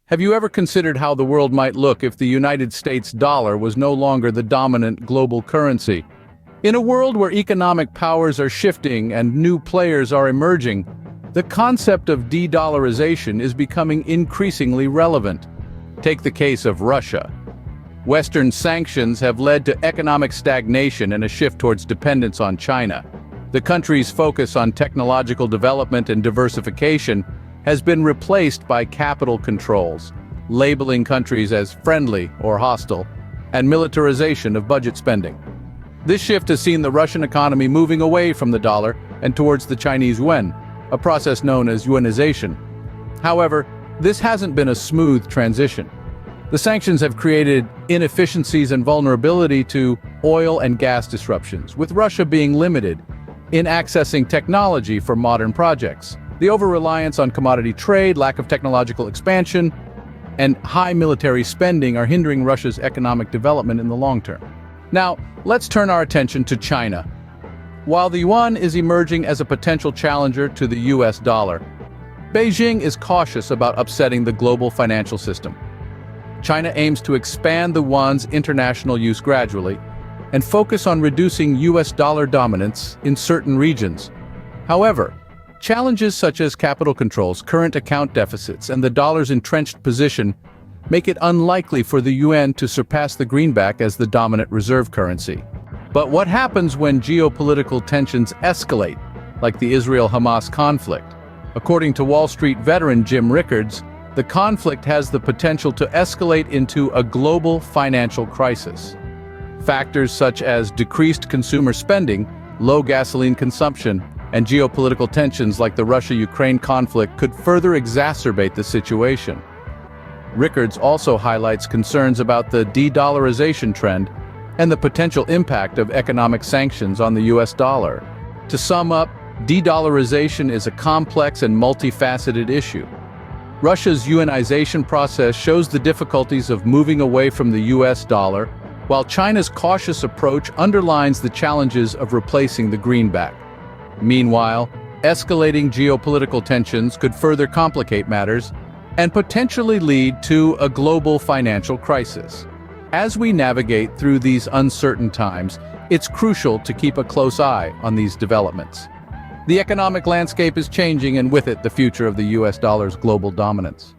Have you ever considered how the world might look if the United States dollar was no longer the dominant global currency? In a world where economic powers are shifting and new players are emerging, the concept of de-dollarization is becoming increasingly relevant. Take the case of Russia. Western sanctions have led to economic stagnation and a shift towards dependence on China. The country's focus on technological development and diversification has been replaced by capital controls, labeling countries as friendly or hostile, and militarization of budget spending. This shift has seen the Russian economy moving away from the dollar and towards the Chinese yuan, a process known as yuanization. However, this hasn't been a smooth transition. The sanctions have created inefficiencies and vulnerability to oil and gas disruptions, with Russia being limited in accessing technology for modern projects. The over-reliance on commodity trade, lack of technological expansion, and high military spending are hindering Russia's economic development in the long term. Now, let's turn our attention to China. While the yuan is emerging as a potential challenger to the US dollar, Beijing is cautious about upsetting the global financial system. China aims to expand the yuan's international use gradually and focus on reducing US dollar dominance in certain regions. However, challenges such as capital controls, current account deficits, and the dollar's entrenched position make it unlikely for the yuan to surpass the greenback as the dominant reserve currency. But what happens when geopolitical tensions escalate, like the Israel-Hamas conflict? According to Wall Street veteran Jim Rickards, the conflict has the potential to escalate into a global financial crisis. Factors such as decreased consumer spending, low gasoline consumption, and geopolitical tensions like the Russia-Ukraine conflict could further exacerbate the situation. Rickards also highlights concerns about the de-dollarization trend and the potential impact of economic sanctions on the US dollar. To sum up, de-dollarization is a complex and multifaceted issue. Russia's yuanization process shows the difficulties of moving away from the US dollar, while China's cautious approach underlines the challenges of replacing the greenback. Meanwhile, escalating geopolitical tensions could further complicate matters and potentially lead to a global financial crisis. As we navigate through these uncertain times, it's crucial to keep a close eye on these developments. The economic landscape is changing, and with it, the future of the US dollar's global dominance.